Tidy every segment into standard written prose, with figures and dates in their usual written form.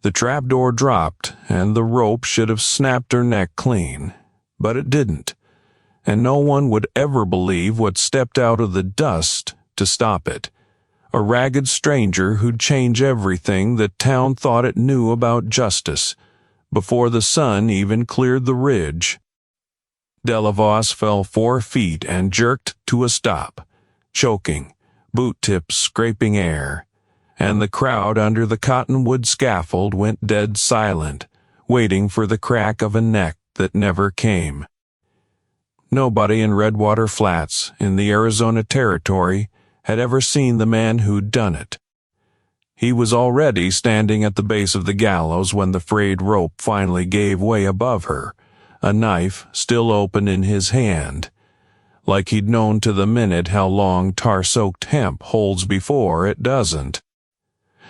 The trapdoor dropped, and the rope should have snapped her neck clean. But it didn't, and no one would ever believe what stepped out of the dust to stop it. A ragged stranger who'd change everything that town thought it knew about justice, before the sun even cleared the ridge. Della Voss fell 4 feet and jerked to a stop, choking, boot tips scraping air, and the crowd under the cottonwood scaffold went dead silent, waiting for the crack of a neck that never came. Nobody in Redwater Flats, in the Arizona Territory, had ever seen the man who'd done it. He was already standing at the base of the gallows when the frayed rope finally gave way above her, a knife still open in his hand, like he'd known to the minute how long tar-soaked hemp holds before it doesn't.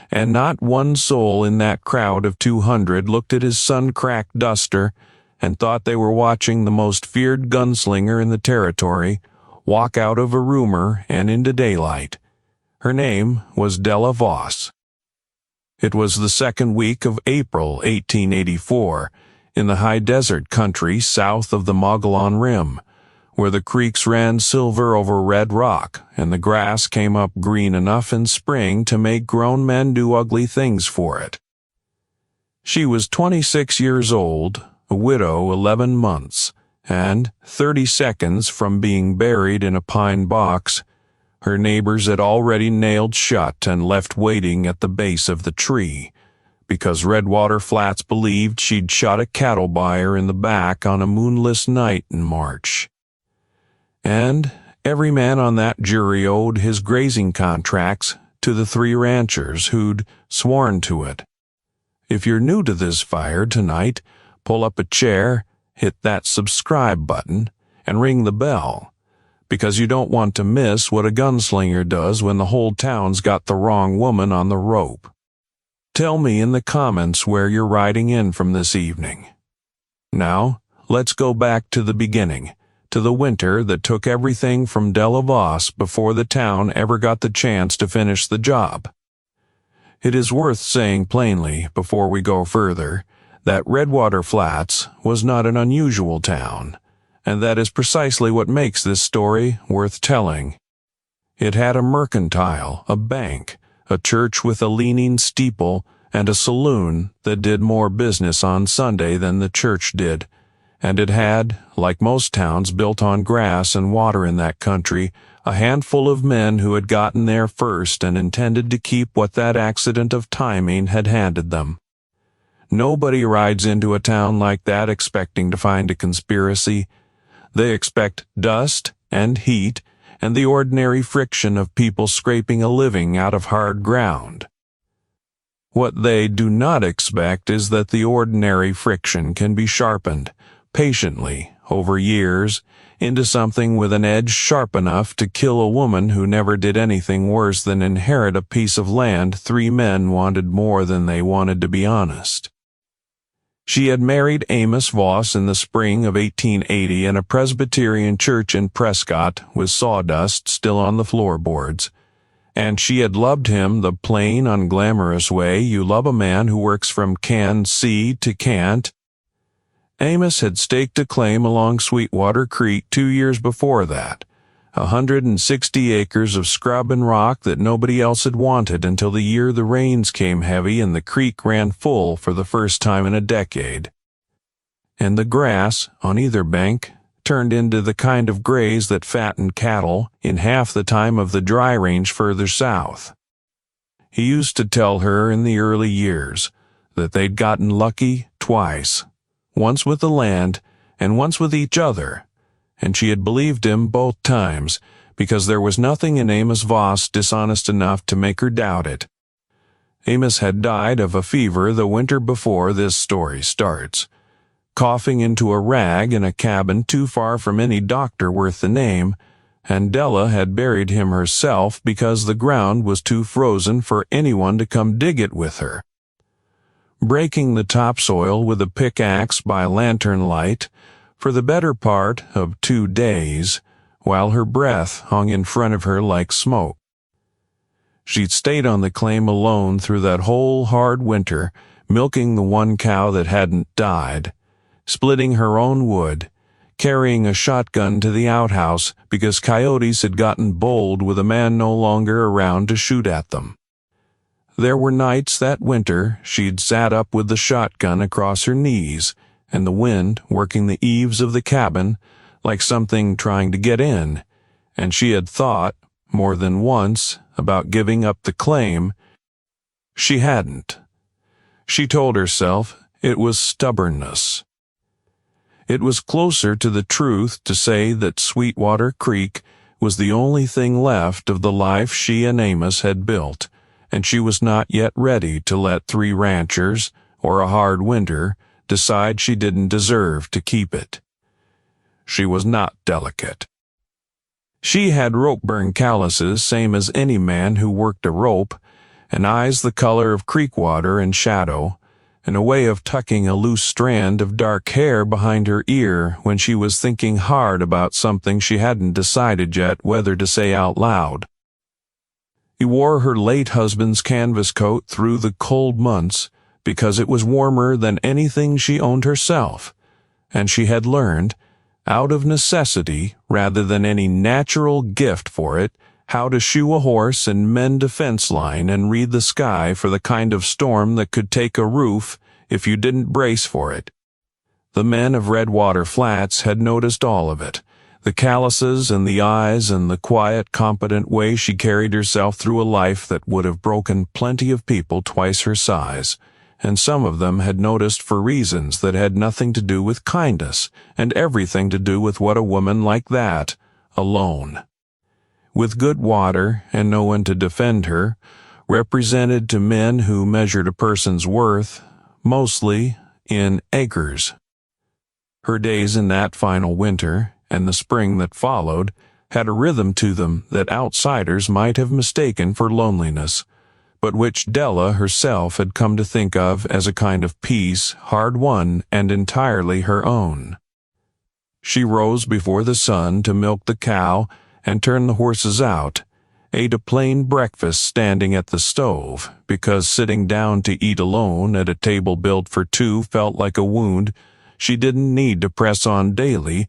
And not one soul in that crowd of 200 looked at his sun-cracked duster and thought they were watching the most feared gunslinger in the territory walk out of a rumor and into daylight. Her name was Della Voss. It was the second week of April 1884, in the high desert country south of the Mogollon Rim, where the creeks ran silver over red rock and the grass came up green enough in spring to make grown men do ugly things for it. She was 26 years old, a widow 11 months, and 30 seconds from being buried in a pine box. Her neighbors had already nailed shut and left waiting at the base of the tree, because Redwater Flats believed she'd shot a cattle buyer in the back on a moonless night in March. And every man on that jury owed his grazing contracts to the 3 ranchers who'd sworn to it. If you're new to this fire tonight, pull up a chair, hit that subscribe button, and ring the bell, because you don't want to miss what a gunslinger does when the whole town's got the wrong woman on the rope. Tell me in the comments where you're writing in from this evening. Now, let's go back to the beginning, to the winter that took everything from Della Voss before the town ever got the chance to finish the job. It is worth saying plainly, before we go further, that Redwater Flats was not an unusual town, and that is precisely what makes this story worth telling. It had a mercantile, a bank, a church with a leaning steeple, and a saloon that did more business on Sunday than the church did, and it had, like most towns built on grass and water in that country, a handful of men who had gotten there first and intended to keep what that accident of timing had handed them. Nobody rides into a town like that expecting to find a conspiracy. They expect dust and heat and the ordinary friction of people scraping a living out of hard ground. What they do not expect is that the ordinary friction can be sharpened, patiently, over years, into something with an edge sharp enough to kill a woman who never did anything worse than inherit a piece of land 3 men wanted more than they wanted to be honest. She had married Amos Voss in the spring of 1880 in a Presbyterian church in Prescott with sawdust still on the floorboards, and she had loved him the plain, unglamorous way you love a man who works from can see to can't. Amos had staked a claim along Sweetwater Creek 2 years before that, 160 acres of scrub and rock that nobody else had wanted until the year the rains came heavy and the creek ran full for the first time in a decade. And the grass, on either bank, turned into the kind of graze that fattened cattle in half the time of the dry range further south. He used to tell her in the early years that they'd gotten lucky twice, once with the land and once with each other, and she had believed him both times, because there was nothing in Amos Voss dishonest enough to make her doubt it. Amos had died of a fever the winter before this story starts, coughing into a rag in a cabin too far from any doctor worth the name, and Della had buried him herself because the ground was too frozen for anyone to come dig it with her. Breaking the topsoil with a pickaxe by lantern light, for the better part of 2 days, while her breath hung in front of her like smoke. She'd stayed on the claim alone through that whole hard winter milking the one cow that hadn't died, splitting her own wood, carrying a shotgun to the outhouse because coyotes had gotten bold with a man no longer around to shoot at them. There were nights that winter she'd sat up with the shotgun across her knees, and the wind working the eaves of the cabin like something trying to get in, and she had thought, more than once, about giving up the claim. She hadn't. She told herself it was stubbornness. It was closer to the truth to say that Sweetwater Creek was the only thing left of the life she and Amos had built, and she was not yet ready to let 3 ranchers, or a hard winter, decide she didn't deserve to keep it. She was not delicate. She had rope burn calluses same as any man who worked a rope, and eyes the color of creek water and shadow, and a way of tucking a loose strand of dark hair behind her ear when she was thinking hard about something she hadn't decided yet whether to say out loud. He wore her late husband's canvas coat through the cold months because it was warmer than anything she owned herself, and she had learned, out of necessity rather than any natural gift for it, how to shoe a horse and mend a fence line and read the sky for the kind of storm that could take a roof if you didn't brace for it. The men of Redwater Flats had noticed all of it, the calluses and the eyes and the quiet, competent way she carried herself through a life that would have broken plenty of people twice her size, and some of them had noticed for reasons that had nothing to do with kindness and everything to do with what a woman like that, alone, with good water and no one to defend her, represented to men who measured a person's worth, mostly in acres. Her days in that final winter, and the spring that followed, had a rhythm to them that outsiders might have mistaken for loneliness, but which Della herself had come to think of as a kind of peace hard-won and entirely her own. She rose before the sun to milk the cow and turn the horses out, ate a plain breakfast standing at the stove, because sitting down to eat alone at a table built for 2 felt like a wound she didn't need to press on daily,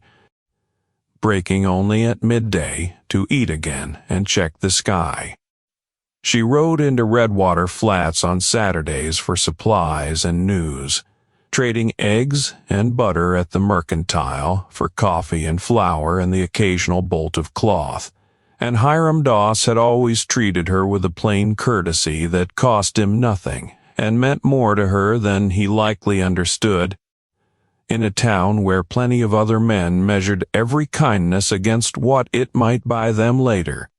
breaking only at midday to eat again and check the sky. She rode into Redwater Flats on Saturdays for supplies and news, trading eggs and butter at the mercantile for coffee and flour and the occasional bolt of cloth, and Hiram Doss had always treated her with a plain courtesy that cost him nothing and meant more to her than he likely understood, in a town where plenty of other men measured every kindness against what it might buy them later.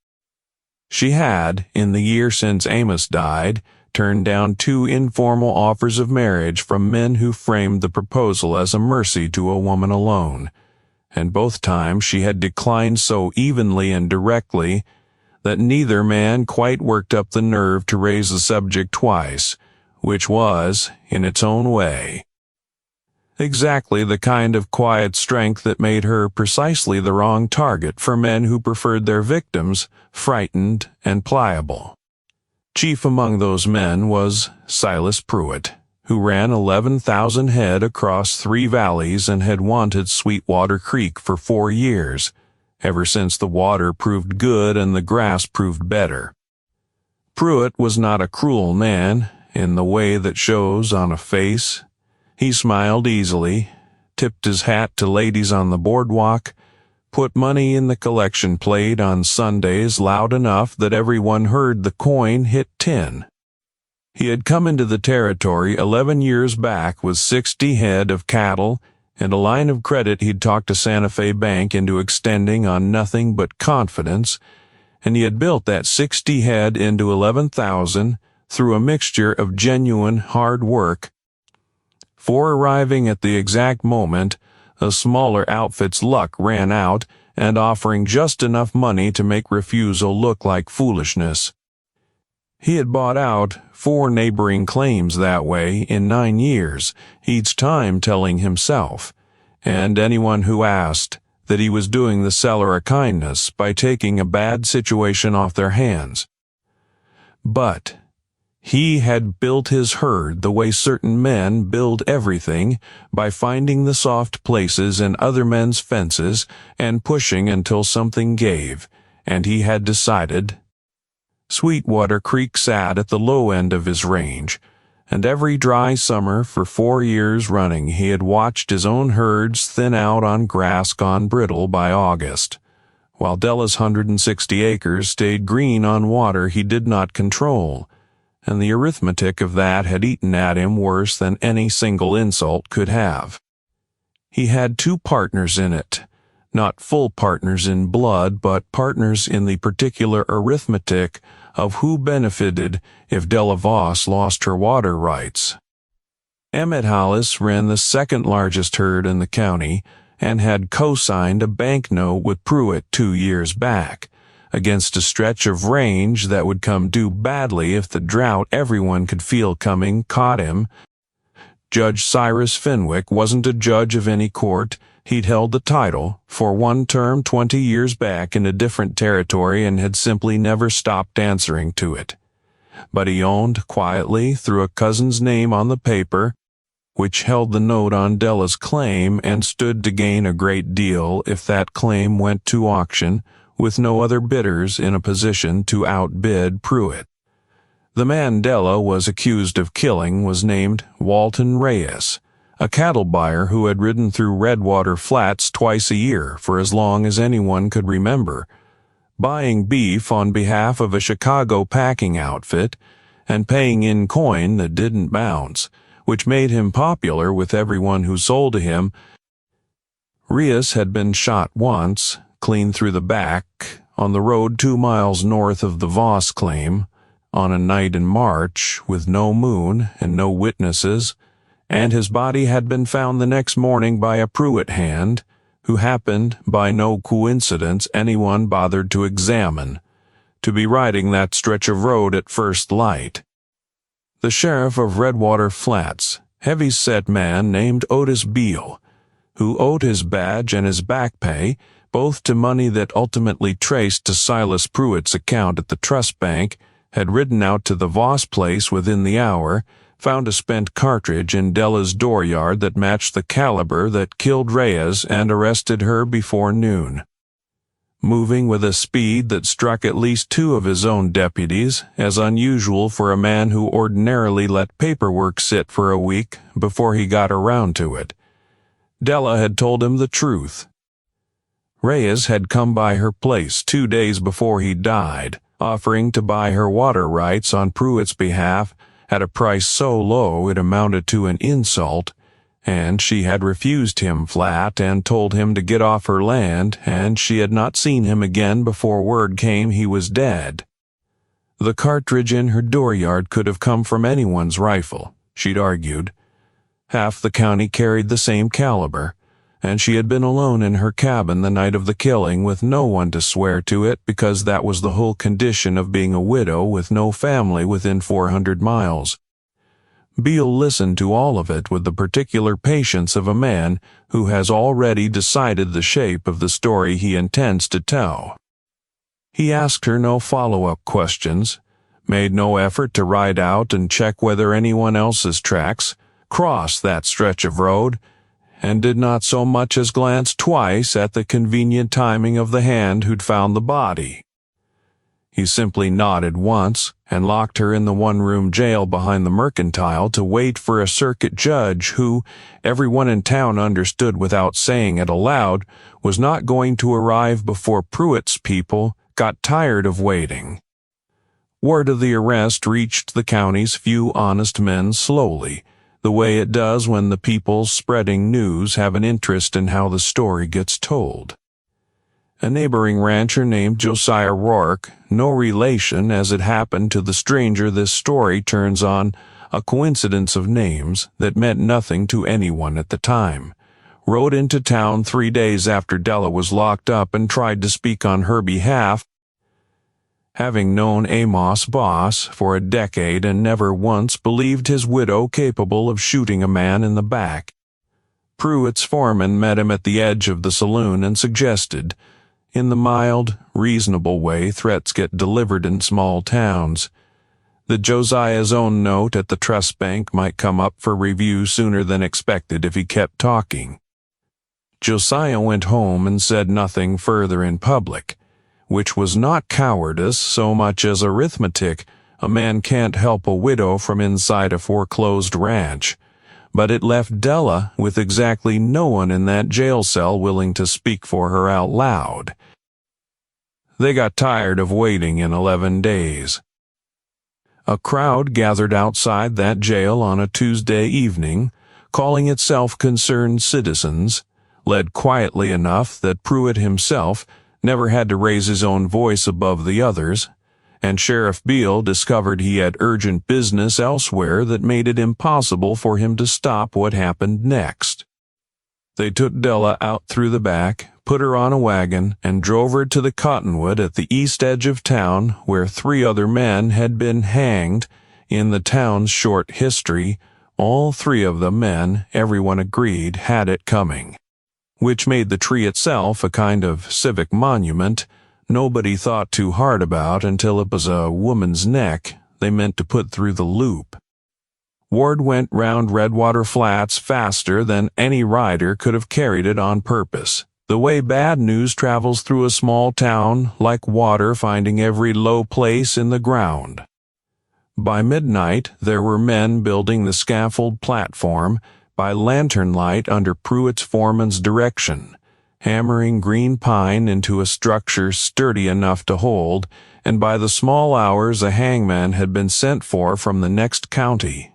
She had, in the year since Amos died, turned down 2 informal offers of marriage from men who framed the proposal as a mercy to a woman alone, and both times she had declined so evenly and directly that neither man quite worked up the nerve to raise the subject twice, which was, in its own way, exactly the kind of quiet strength that made her precisely the wrong target for men who preferred their victims frightened and pliable. Chief among those men was Silas Pruitt, who ran 11,000 head across 3 valleys and had wanted Sweetwater Creek for 4 years, ever since the water proved good and the grass proved better. Pruitt was not a cruel man in the way that shows on a face. He smiled easily, tipped his hat to ladies on the boardwalk, put money in the collection plate on Sundays loud enough that everyone heard the coin hit 10. He had come into the territory 11 years back with 60 head of cattle and a line of credit he'd talked to Santa Fe Bank into extending on nothing but confidence, and he had built that 60 head into 11,000 through a mixture of genuine hard work. For arriving at the exact moment, a smaller outfit's luck ran out and offering just enough money to make refusal look like foolishness. He had bought out 4 neighboring claims that way in 9 years, each time telling himself, and anyone who asked, that he was doing the seller a kindness by taking a bad situation off their hands. But He had built his herd the way certain men build everything, by finding the soft places in other men's fences and pushing until something gave, and he had decided. Sweetwater Creek sat at the low end of his range, and every dry summer for 4 years running he had watched his own herds thin out on grass gone brittle by August, while Della's 160 acres stayed green on water he did not control, and the arithmetic of that had eaten at him worse than any single insult could have. He had 2 partners in it, not full partners in blood, but partners in the particular arithmetic of who benefited if Della Voss lost her water rights. Emmett Hollis ran the second largest herd in the county and had co-signed a bank note with Pruitt 2 years back, against a stretch of range that would come due badly if the drought everyone could feel coming caught him. Judge Cyrus Fenwick wasn't a judge of any court. He'd held the title for one term 20 years back in a different territory and had simply never stopped answering to it. But he owned quietly through a cousin's name on the paper, which held the note on Della's claim and stood to gain a great deal if that claim went to auction, with no other bidders in a position to outbid Pruitt. The man Della was accused of killing was named Walton Reyes, a cattle buyer who had ridden through Redwater Flats twice a year for as long as anyone could remember, buying beef on behalf of a Chicago packing outfit and paying in coin that didn't bounce, which made him popular with everyone who sold to him. Reyes had been shot once, clean through the back, on the road 2 miles north of the Voss claim, on a night in March, with no moon and no witnesses, and his body had been found the next morning by a Pruitt hand, who happened, by no coincidence anyone bothered to examine, to be riding that stretch of road at first light. The sheriff of Redwater Flats, heavy-set man named Otis Beale, who owed his badge and his back pay both to money that ultimately traced to Silas Pruitt's account at the trust bank, had ridden out to the Voss place within the hour, found a spent cartridge in Della's dooryard that matched the caliber that killed Reyes, and arrested her before noon. Moving with a speed that struck at least 2 of his own deputies, as unusual for a man who ordinarily let paperwork sit for a week before he got around to it, Della had told him the truth. Reyes had come by her place 2 days before he died, offering to buy her water rights on Pruitt's behalf at a price so low it amounted to an insult, and she had refused him flat and told him to get off her land, and she had not seen him again before word came he was dead. The cartridge in her dooryard could have come from anyone's rifle, she'd argued. Half the county carried the same caliber, and she had been alone in her cabin the night of the killing with no one to swear to it, because that was the whole condition of being a widow with no family within 400 miles. Beale listened to all of it with the particular patience of a man who has already decided the shape of the story he intends to tell. He asked her no follow-up questions, made no effort to ride out and check whether anyone else's tracks crossed that stretch of road, and did not so much as glance twice at the convenient timing of the hand who'd found the body. He simply nodded once and locked her in the one-room jail behind the Mercantile to wait for a circuit judge who, everyone in town understood without saying it aloud, was not going to arrive before Pruitt's people got tired of waiting. Word of the arrest reached the county's few honest men slowly, the way it does when the people spreading news have an interest in how the story gets told. A neighboring rancher named Josiah Rourke, no relation as it happened to the stranger this story turns on, a coincidence of names that meant nothing to anyone at the time, rode into town 3 days after Della was locked up and tried to speak on her behalf. Having known Amos Voss for a decade and never once believed his widow capable of shooting a man in the back, Pruitt's foreman met him at the edge of the saloon and suggested, in the mild, reasonable way threats get delivered in small towns, that Josiah's own note at the trust bank might come up for review sooner than expected if he kept talking. Josiah went home and said nothing further in public, which was not cowardice so much as arithmetic. A man can't help a widow from inside a foreclosed ranch, but it left Della with exactly no one in that jail cell willing to speak for her out loud. They got tired of waiting in 11 days. A crowd gathered outside that jail on a Tuesday evening, calling itself concerned citizens, led quietly enough that Pruitt himself never had to raise his own voice above the others, and Sheriff Beale discovered he had urgent business elsewhere that made it impossible for him to stop what happened next. They took Della out through the back, put her on a wagon, and drove her to the cottonwood at the east edge of town where 3 other men had been hanged. In the town's short history, all 3 of the men, everyone agreed, had it coming, which made the tree itself a kind of civic monument nobody thought too hard about until it was a woman's neck they meant to put through the loop. Ward went round Redwater Flats faster than any rider could have carried it on purpose, the way bad news travels through a small town like water finding every low place in the ground. By midnight, there were men building the scaffold platform by lantern light under Pruitt's foreman's direction, hammering green pine into a structure sturdy enough to hold, and by the small hours a hangman had been sent for from the next county.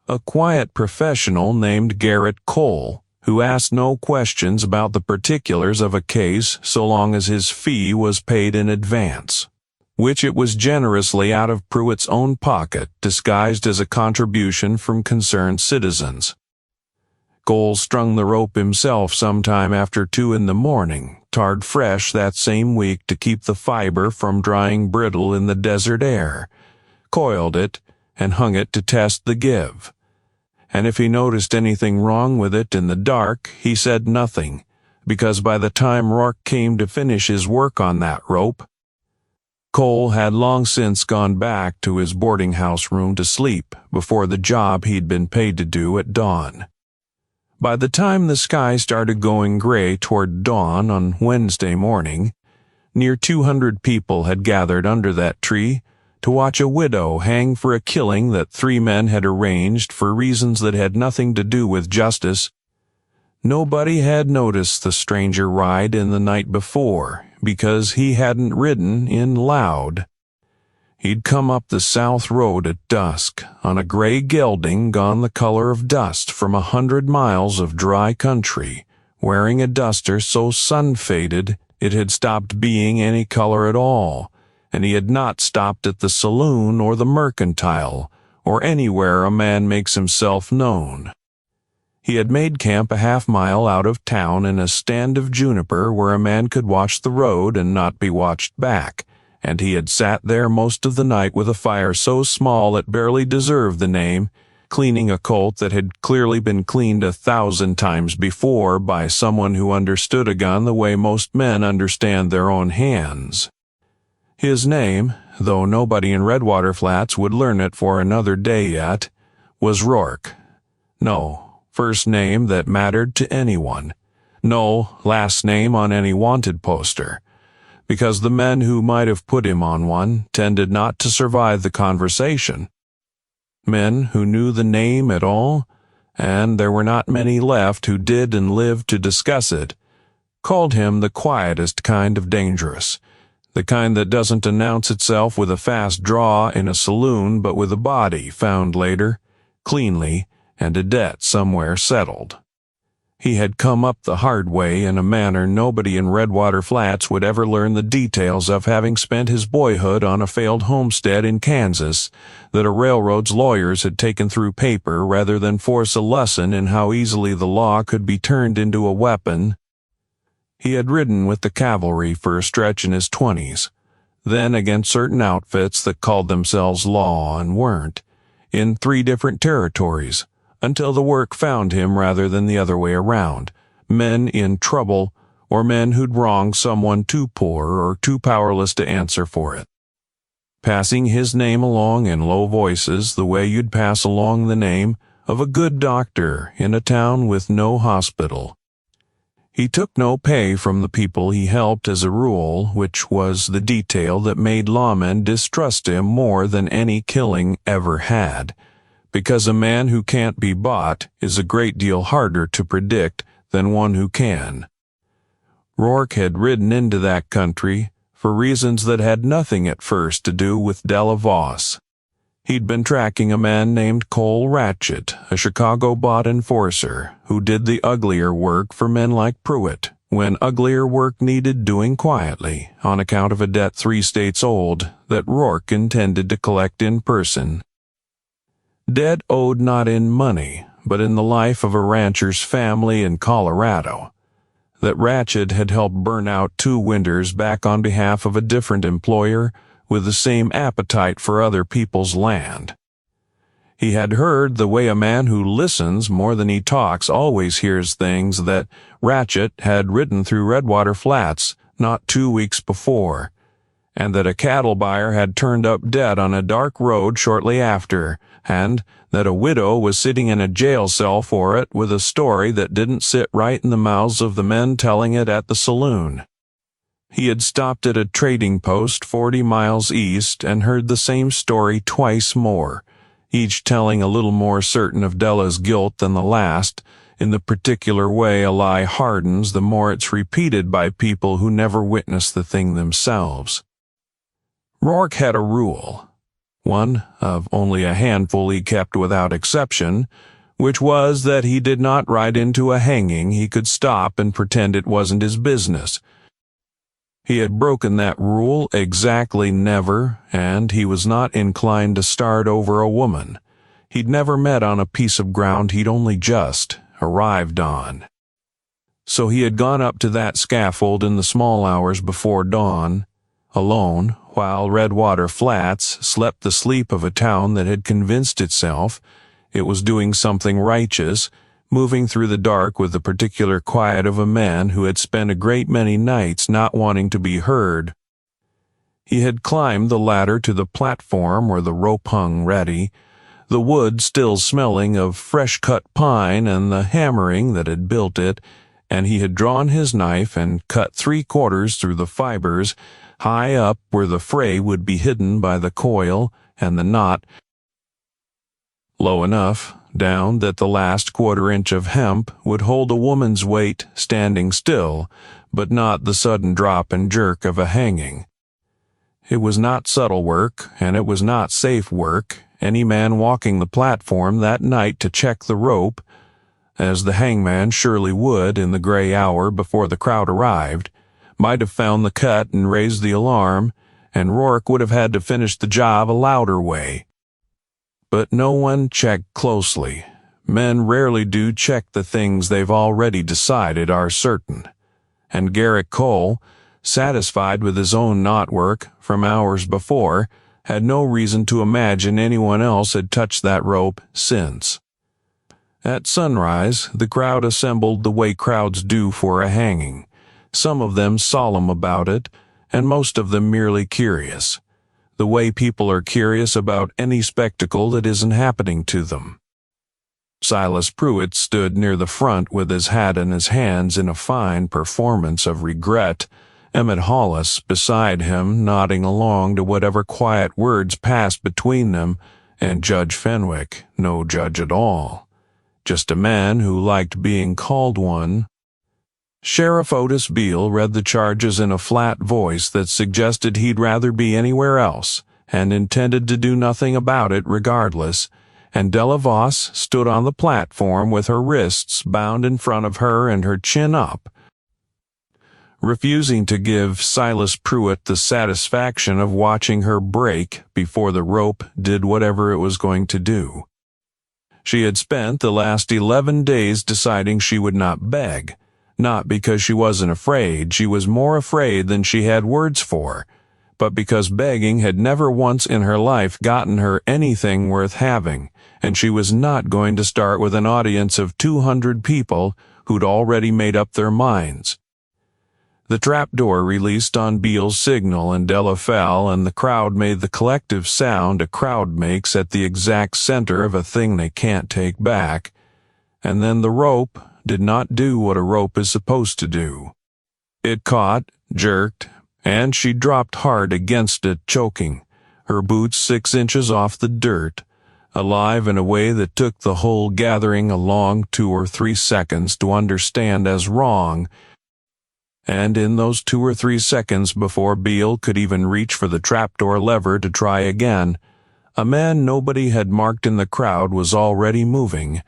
A quiet professional named Garrett Cole, who asked no questions about the particulars of a case so long as his fee was paid in advance, which it was generously out of Pruitt's own pocket, disguised as a contribution from concerned citizens. Cole strung the rope himself sometime after 2 in the morning, tarred fresh that same week to keep the fiber from drying brittle in the desert air, coiled it, and hung it to test the give. And if he noticed anything wrong with it in the dark, he said nothing, because by the time Rourke came to finish his work on that rope, Cole had long since gone back to his boarding-house room to sleep before the job he'd been paid to do at dawn. By the time the sky started going gray toward dawn on Wednesday morning, near 200 people had gathered under that tree to watch a widow hang for a killing that 3 men had arranged for reasons that had nothing to do with justice. Nobody had noticed the stranger ride in the night before, because he hadn't ridden in loud. He'd come up the south road at dusk, on a gray gelding gone the color of dust from 100 miles of dry country, wearing a duster so sun-faded it had stopped being any color at all, and he had not stopped at the saloon or the mercantile, or anywhere a man makes himself known. He had made camp a half-mile out of town in a stand of juniper where a man could watch the road and not be watched back, and he had sat there most of the night with a fire so small it barely deserved the name, cleaning a colt that had clearly been cleaned 1,000 times before by someone who understood a gun the way most men understand their own hands. His name, though nobody in Redwater Flats would learn it for another day yet, was Rourke. No first name that mattered to anyone. No last name on any wanted poster, because the men who might have put him on one tended not to survive the conversation. Men who knew the name at all, and there were not many left who did and lived to discuss it, called him the quietest kind of dangerous, the kind that doesn't announce itself with a fast draw in a saloon but with a body found later, cleanly, and a debt somewhere settled. He had come up the hard way in a manner nobody in Redwater Flats would ever learn the details of, having spent his boyhood on a failed homestead in Kansas that a railroad's lawyers had taken through paper rather than force a lesson in how easily the law could be turned into a weapon. He had ridden with the cavalry for a stretch in his 20s, then against certain outfits that called themselves law and weren't, in 3 different territories, until the work found him rather than the other way around, men in trouble or men who'd wronged someone too poor or too powerless to answer for it. passing his name along in low voices the way you'd pass along the name of a good doctor in a town with no hospital. He took no pay from the people he helped as a rule, which was the detail that made lawmen distrust him more than any killing ever had, because a man who can't be bought is a great deal harder to predict than one who can. Rourke had ridden into that country for reasons that had nothing at first to do with Della Voss. He'd been tracking a man named Cole Ratchet, a Chicago-bought enforcer, who did the uglier work for men like Pruitt, when uglier work needed doing quietly, on account of a debt 3 states old that Rourke intended to collect in person. Debt owed not in money, but in the life of a rancher's family in Colorado, that Ratchet had helped burn out 2 winters back on behalf of a different employer with the same appetite for other people's land. He had heard the way a man who listens more than he talks always hears things that Ratchet had ridden through Redwater Flats not 2 weeks before, and that a cattle buyer had turned up dead on a dark road shortly after, and that a widow was sitting in a jail cell for it with a story that didn't sit right in the mouths of the men telling it at the saloon. He had stopped at a trading post 40 miles east and heard the same story twice more, each telling a little more certain of Della's guilt than the last, in the particular way a lie hardens the more it's repeated by people who never witness the thing themselves. Rourke had a rule, one of only a handful he kept without exception, which was that he did not ride into a hanging he could stop and pretend it wasn't his business. He had broken that rule exactly never, and he was not inclined to start over a woman he'd never met on a piece of ground he'd only just arrived on. So he had gone up to that scaffold in the small hours before dawn, alone, while Redwater Flats slept the sleep of a town that had convinced itself it was doing something righteous, moving through the dark with the particular quiet of a man who had spent a great many nights not wanting to be heard. He had climbed the ladder to the platform where the rope hung ready, the wood still smelling of fresh-cut pine and the hammering that had built it, and he had drawn his knife and cut 3/4 through the fibers, high up where the fray would be hidden by the coil and the knot, low enough down that the last 1/4 inch of hemp would hold a woman's weight standing still, but not the sudden drop and jerk of a hanging. It was not subtle work, and it was not safe work. Any man walking the platform that night to check the rope, as the hangman surely would in the gray hour before the crowd arrived, might have found the cut and raised the alarm, and Rourke would have had to finish the job a louder way. But no one checked closely. Men rarely do check the things they've already decided are certain. And Garrett Cole, satisfied with his own knotwork from hours before, had no reason to imagine anyone else had touched that rope since. At sunrise, the crowd assembled the way crowds do for a hanging, some of them solemn about it, and most of them merely curious, the way people are curious about any spectacle that isn't happening to them. Silas Pruitt stood near the front with his hat in his hands in a fine performance of regret, Emmett Hollis beside him nodding along to whatever quiet words passed between them, and Judge Fenwick, no judge at all, just a man who liked being called one. Sheriff Otis Beale read the charges in a flat voice that suggested he'd rather be anywhere else, and intended to do nothing about it regardless, and Della Voss stood on the platform with her wrists bound in front of her and her chin up, refusing to give Silas Pruitt the satisfaction of watching her break before the rope did whatever it was going to do. She had spent the last 11 days deciding she would not beg, not because she wasn't afraid, she was more afraid than she had words for, but because begging had never once in her life gotten her anything worth having, and she was not going to start with an audience of 200 people who'd already made up their minds. The trapdoor released on Beale's signal and Della fell, and the crowd made the collective sound a crowd makes at the exact center of a thing they can't take back. And then the rope did not do what a rope is supposed to do. It caught, jerked, and she dropped hard against it, choking, her boots 6 inches off the dirt, alive in a way that took the whole gathering a long 2 or 3 seconds to understand as wrong. And in those 2 or 3 seconds before Beale could even reach for the trapdoor lever to try again, a man nobody had marked in the crowd was already moving,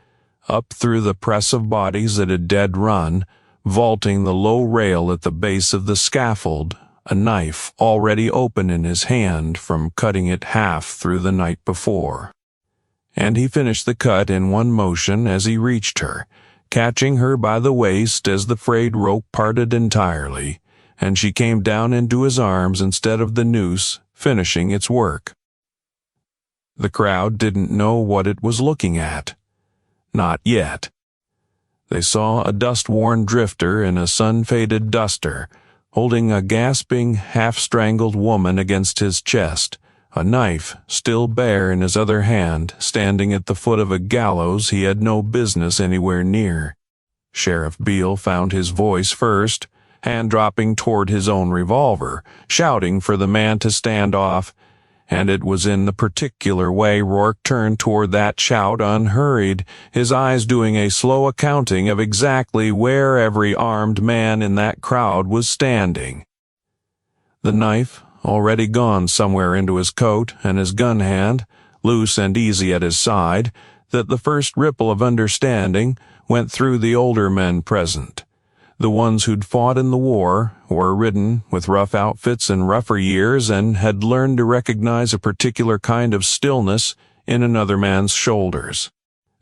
up through the press of bodies at a dead run, vaulting the low rail at the base of the scaffold, a knife already open in his hand from cutting it half through the night before. And he finished the cut in one motion as he reached her, catching her by the waist as the frayed rope parted entirely, and she came down into his arms instead of the noose, finishing its work. The crowd didn't know what it was looking at. Not yet. They saw a dust-worn drifter in a sun-faded duster, holding a gasping, half-strangled woman against his chest, a knife still bare in his other hand, standing at the foot of a gallows he had no business anywhere near. Sheriff Beale found his voice first, hand dropping toward his own revolver, shouting for the man to stand off, and it was in the particular way Rourke turned toward that shout unhurried, his eyes doing a slow accounting of exactly where every armed man in that crowd was standing. The knife already gone somewhere into his coat, and his gun hand, loose and easy at his side, that the first ripple of understanding went through the older men present. The ones who'd fought in the war, were ridden with rough outfits in rougher years, and had learned to recognize a particular kind of stillness in another man's shoulders.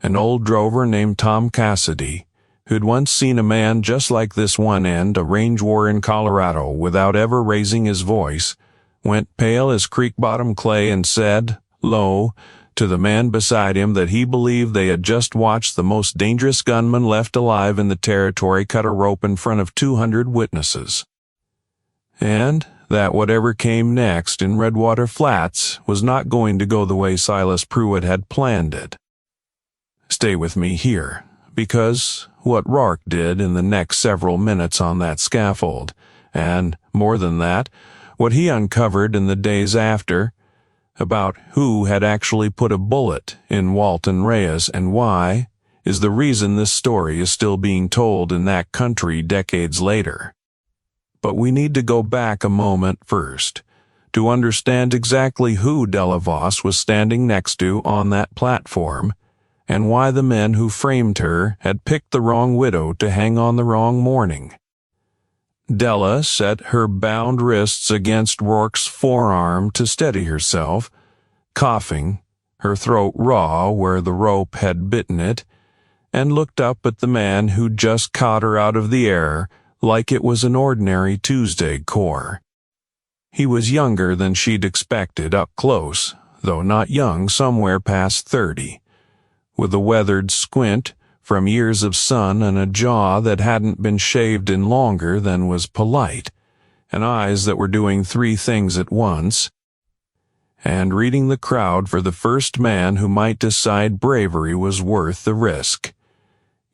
An old drover named Tom Cassidy, who'd once seen a man just like this one end a range war in Colorado without ever raising his voice, went pale as creek-bottom clay and said, low, to the man beside him that he believed they had just watched the most dangerous gunman left alive in the territory cut a rope in front of 200 witnesses. And that whatever came next in Redwater Flats was not going to go the way Silas Pruitt had planned it. Stay with me here, because what Rourke did in the next several minutes on that scaffold, and, more than that, what he uncovered in the days after, about who had actually put a bullet in Walton Reyes and why, is the reason this story is still being told in that country decades later. But we need to go back a moment first, to understand exactly who Della Voss was standing next to on that platform, and why the men who framed her had picked the wrong widow to hang on the wrong morning. Della set her bound wrists against Rourke's forearm to steady herself, coughing, her throat raw where the rope had bitten it, and looked up at the man who'd just caught her out of the air like it was an ordinary Tuesday core. He was younger than she'd expected up close, though not young, somewhere past 30, with a weathered squint from years of sun and a jaw that hadn't been shaved in longer than was polite, and eyes that were doing 3 things at once, and reading the crowd for the first man who might decide bravery was worth the risk.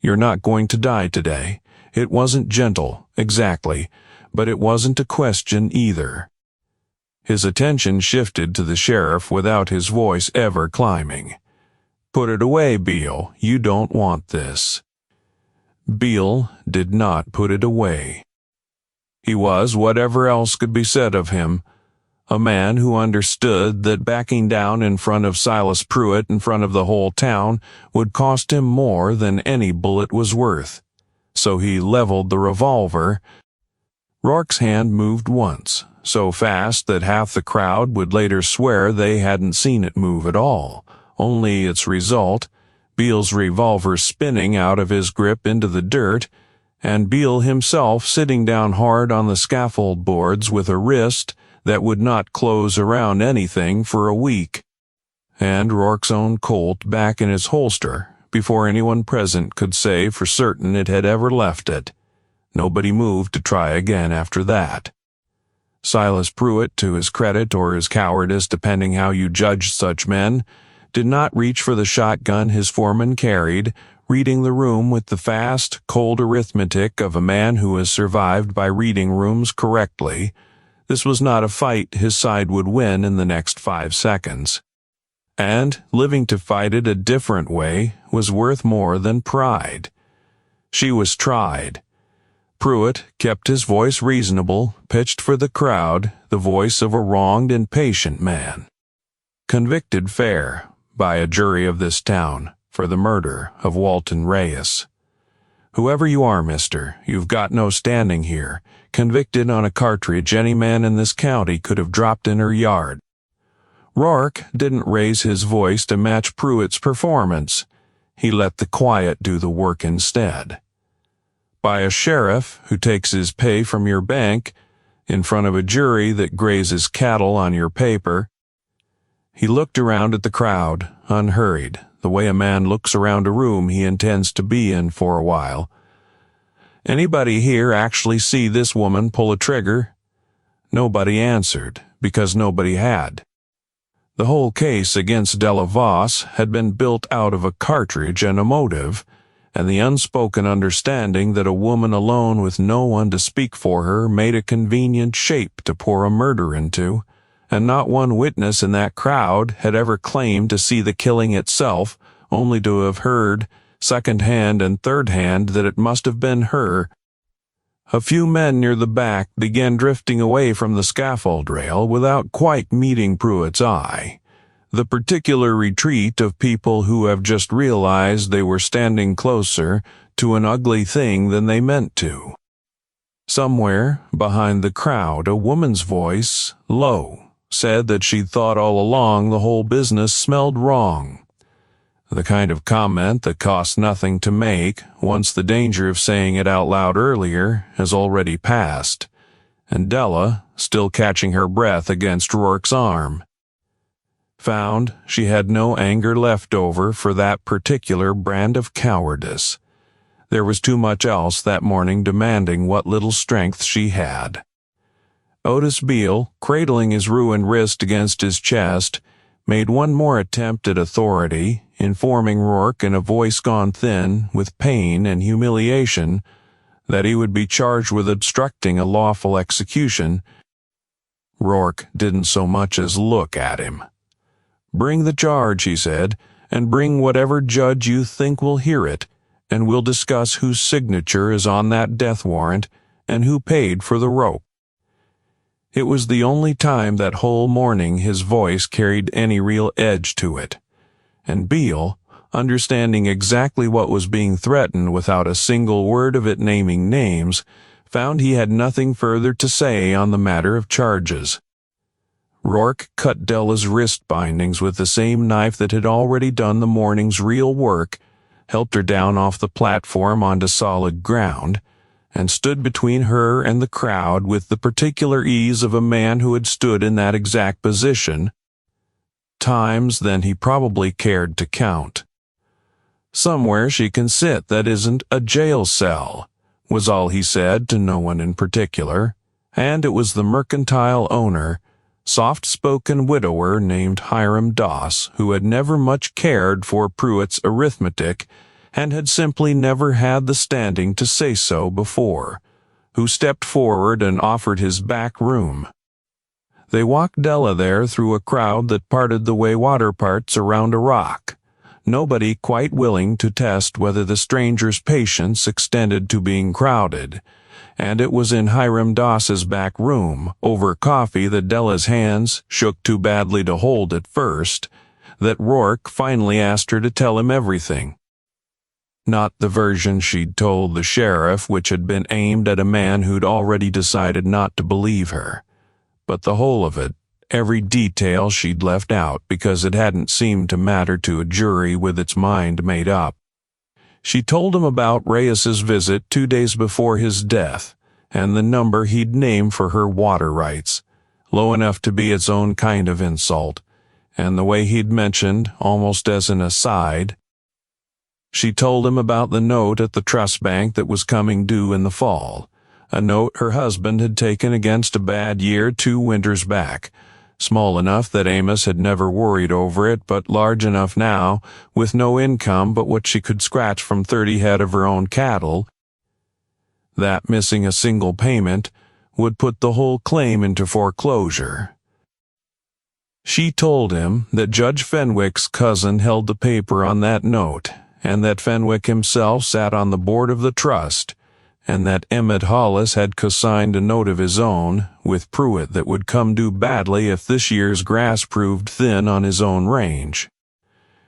You're not going to die today. It wasn't gentle, exactly, but it wasn't a question either. His attention shifted to the sheriff without his voice ever climbing. Put it away, Beale. You don't want this. Beale did not put it away. He was, whatever else could be said of him, a man who understood that backing down in front of Silas Pruitt in front of the whole town would cost him more than any bullet was worth. So he leveled the revolver. Rourke's hand moved once, so fast that half the crowd would later swear they hadn't seen it move at all. Only its result, Beale's revolver spinning out of his grip into the dirt, and Beale himself sitting down hard on the scaffold boards with a wrist that would not close around anything for a week, and Rourke's own Colt back in its holster before anyone present could say for certain it had ever left it. Nobody moved to try again after that. Silas Pruitt, to his credit or his cowardice, depending how you judged such men, did not reach for the shotgun his foreman carried, reading the room with the fast, cold arithmetic of a man who has survived by reading rooms correctly. This was not a fight his side would win in the next 5 seconds. And living to fight it a different way was worth more than pride. She was tried. Pruitt kept his voice reasonable, pitched for the crowd, the voice of a wronged and patient man. Convicted fair, by a jury of this town, for the murder of Walton Reyes. Whoever you are, mister, you've got no standing here. Convicted on a cartridge any man in this county could have dropped in her yard. Rourke didn't raise his voice to match Pruitt's performance. He let the quiet do the work instead. By a sheriff who takes his pay from your bank, in front of a jury that grazes cattle on your paper. He looked around at the crowd, unhurried, the way a man looks around a room he intends to be in for a while. Anybody here actually see this woman pull a trigger? Nobody answered, because nobody had. The whole case against Della Voss had been built out of a cartridge and a motive, and the unspoken understanding that a woman alone with no one to speak for her made a convenient shape to pour a murder into, and not one witness in that crowd had ever claimed to see the killing itself, only to have heard, second-hand and third-hand, that it must have been her. A few men near the back began drifting away from the scaffold rail without quite meeting Pruitt's eye. The particular retreat of people who have just realized they were standing closer to an ugly thing than they meant to. Somewhere behind the crowd, a woman's voice, low, said that she'd thought all along the whole business smelled wrong. The kind of comment that costs nothing to make once the danger of saying it out loud earlier has already passed, and Della, still catching her breath against Rourke's arm, found she had no anger left over for that particular brand of cowardice. There was too much else that morning demanding what little strength she had. Otis Beale, cradling his ruined wrist against his chest, made one more attempt at authority, informing Rourke in a voice gone thin with pain and humiliation that he would be charged with obstructing a lawful execution. Rourke didn't so much as look at him. "Bring the charge," he said, "and bring whatever judge you think will hear it, and we'll discuss whose signature is on that death warrant and who paid for the rope." It was the only time that whole morning his voice carried any real edge to it, and Beale, understanding exactly what was being threatened without a single word of it naming names, found he had nothing further to say on the matter of charges. Rourke cut Della's wrist bindings with the same knife that had already done the morning's real work, helped her down off the platform onto solid ground, and stood between her and the crowd with the particular ease of a man who had stood in that exact position times than he probably cared to count. "Somewhere she can sit that isn't a jail cell," was all he said to no one in particular, and it was the mercantile owner, soft-spoken widower named Hiram Doss, who had never much cared for Pruitt's arithmetic and had simply never had the standing to say so before, who stepped forward and offered his back room. They walked Della there through a crowd that parted the way water parts around a rock, nobody quite willing to test whether the stranger's patience extended to being crowded, and it was in Hiram Doss's back room, over coffee that Della's hands shook too badly to hold at first, that Rourke finally asked her to tell him everything. Not the version she'd told the sheriff, which had been aimed at a man who'd already decided not to believe her, but the whole of it, every detail she'd left out because it hadn't seemed to matter to a jury with its mind made up. She told him about Reyes's visit 2 days before his death, and the number he'd named for her water rights, low enough to be its own kind of insult, and the way he'd mentioned, almost as an aside, She told him about the note at the trust bank that was coming due in the fall, a note her husband had taken against a bad year 2 winters back, small enough that Amos had never worried over it, but large enough now, with no income but what she could scratch from 30 head of her own cattle, that missing a single payment would put the whole claim into foreclosure. She told him that Judge Fenwick's cousin held the paper on that note, and that Fenwick himself sat on the board of the trust, and that Emmett Hollis had co-signed a note of his own with Pruitt that would come due badly if this year's grass proved thin on his own range,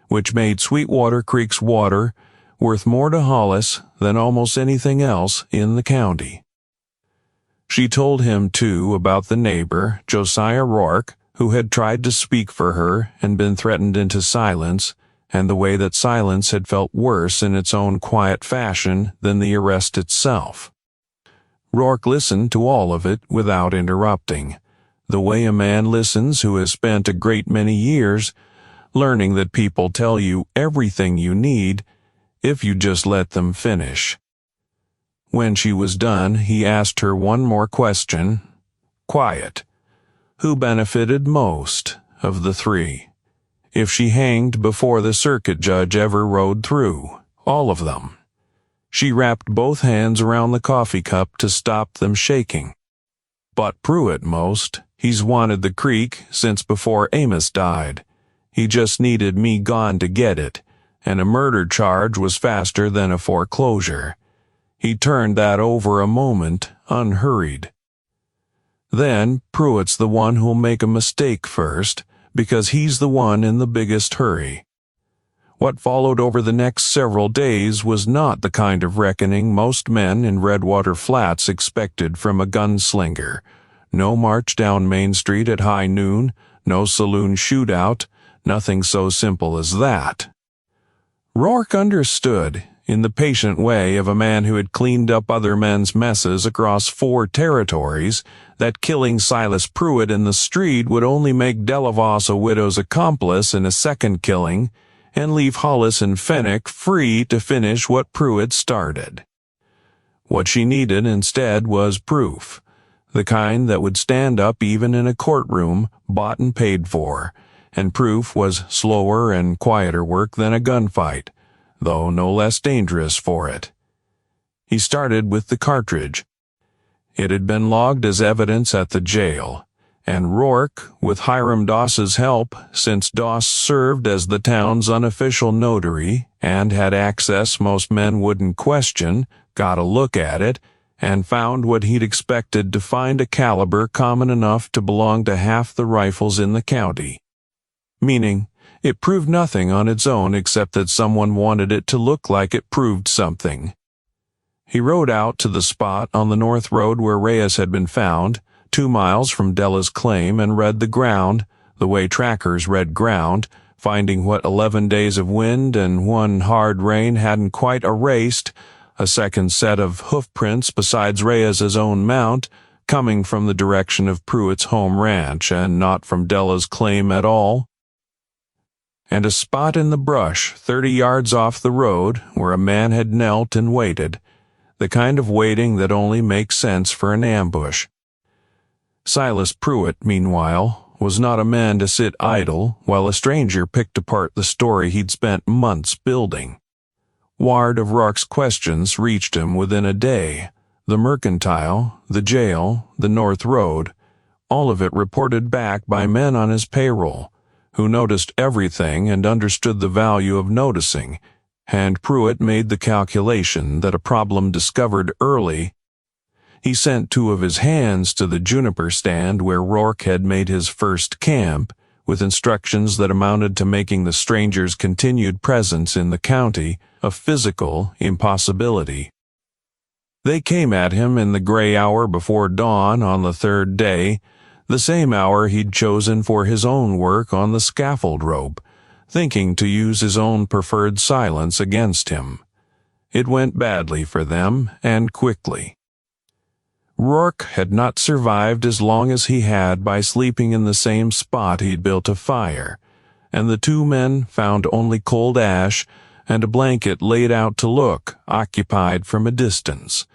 which made Sweetwater Creek's water worth more to Hollis than almost anything else in the county. She told him, too, about the neighbor, Josiah Rourke, who had tried to speak for her and been threatened into silence, and the way that silence had felt worse in its own quiet fashion than the arrest itself. Rourke listened to all of it without interrupting, the way a man listens who has spent a great many years learning that people tell you everything you need if you just let them finish. When she was done, he asked her one more question, quiet. Who benefited most of the 3? If she hanged before the circuit judge ever rode through, all of them. She wrapped both hands around the coffee cup to stop them shaking. But Pruitt most. He's wanted the creek since before Amos died. He just needed me gone to get it, and a murder charge was faster than a foreclosure. He turned that over a moment, unhurried. Then Pruitt's the one who'll make a mistake first, because he's the one in the biggest hurry. What followed over the next several days was not the kind of reckoning most men in Redwater Flats expected from a gunslinger. No march down Main Street at high noon, no saloon shootout, nothing so simple as that. Rourke understood, in the patient way of a man who had cleaned up other men's messes across 4 territories, that killing Silas Pruitt in the street would only make Della Voss a widow's accomplice in a second killing, and leave Hollis and Fenwick free to finish what Pruitt started. What she needed instead was proof, the kind that would stand up even in a courtroom bought and paid for, and proof was slower and quieter work than a gunfight, though no less dangerous for it. He started with the cartridge. It had been logged as evidence at the jail, and Rourke, with Hiram Doss's help, since Doss served as the town's unofficial notary and had access most men wouldn't question, got a look at it, and found what he'd expected to find, a caliber common enough to belong to half the rifles in the county. Meaning, it proved nothing on its own except that someone wanted it to look like it proved something. He rode out to the spot on the north road where Reyes had been found, 2 miles from Della's claim, and read the ground, the way trackers read ground, finding what 11 days of wind and 1 hard rain hadn't quite erased, a second set of hoof prints besides Reyes's own mount, coming from the direction of Pruitt's home ranch and not from Della's claim at all. And a spot in the brush 30 yards off the road where a man had knelt and waited, the kind of waiting that only makes sense for an ambush. Silas Pruitt, meanwhile, was not a man to sit idle while a stranger picked apart the story he'd spent months building. Word of Rourke's questions reached him within a day. The mercantile, the jail, the North Road, all of it reported back by men on his payroll, who noticed everything and understood the value of noticing, and Pruitt made the calculation that a problem discovered early. He sent 2 of his hands to the juniper stand where Rourke had made his first camp, with instructions that amounted to making the stranger's continued presence in the county a physical impossibility. They came at him in the gray hour before dawn on the 3rd day, the same hour he'd chosen for his own work on the scaffold rope, thinking to use his own preferred silence against him. It went badly for them, and quickly. Rourke had not survived as long as he had by sleeping in the same spot he'd built a fire, and the 2 men found only cold ash and a blanket laid out to look occupied from a distance,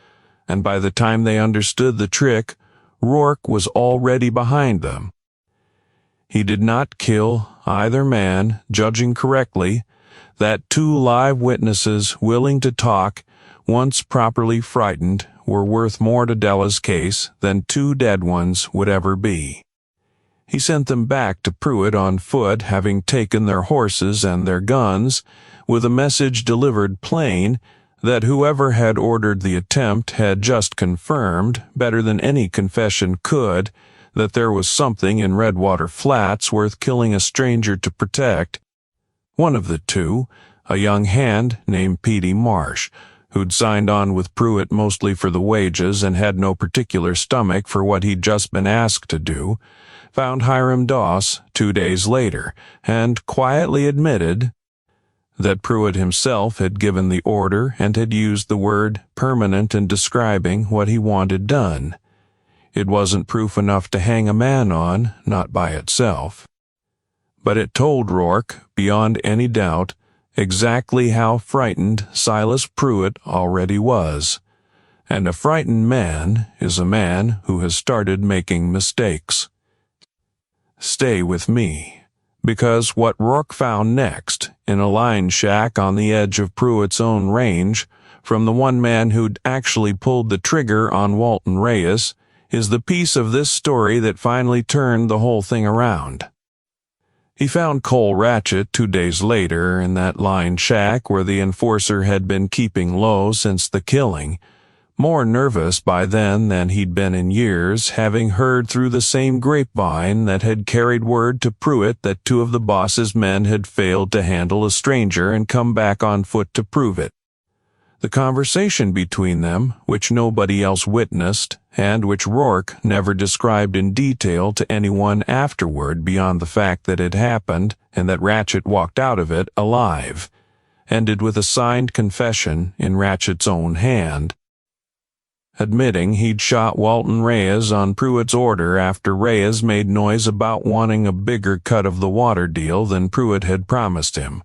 and by the time they understood the trick, Rourke was already behind them. He did not kill either man, judging correctly that two live witnesses willing to talk, once properly frightened, were worth more to Della's case than two dead ones would ever be. He sent them back to Pruitt on foot, having taken their horses and their guns, with a message delivered plain that whoever had ordered the attempt had just confirmed, better than any confession could, that there was something in Redwater Flats worth killing a stranger to protect. One of the two, a young hand named Petey Marsh, who'd signed on with Pruitt mostly for the wages and had no particular stomach for what he'd just been asked to do, found Hiram Doss 2 days later, and quietly admitted that Pruitt himself had given the order and had used the word permanent in describing what he wanted done. It wasn't proof enough to hang a man on, not by itself. But it told Rourke, beyond any doubt, exactly how frightened Silas Pruitt already was. And a frightened man is a man who has started making mistakes. Stay with me, because what Rourke found next, in a line shack on the edge of Pruitt's own range, from the one man who'd actually pulled the trigger on Walton Reyes, is the piece of this story that finally turned the whole thing around. He found Cole Ratchett 2 days later in that line shack where the enforcer had been keeping low since the killing, more nervous by then than he'd been in years, having heard through the same grapevine that had carried word to Pruitt that 2 of the boss's men had failed to handle a stranger and come back on foot to prove it. The conversation between them, which nobody else witnessed, and which Rourke never described in detail to anyone afterward beyond the fact that it happened and that Ratchett walked out of it alive, ended with a signed confession in Ratchett's own hand, admitting he'd shot Walton Reyes on Pruitt's order after Reyes made noise about wanting a bigger cut of the water deal than Pruitt had promised him,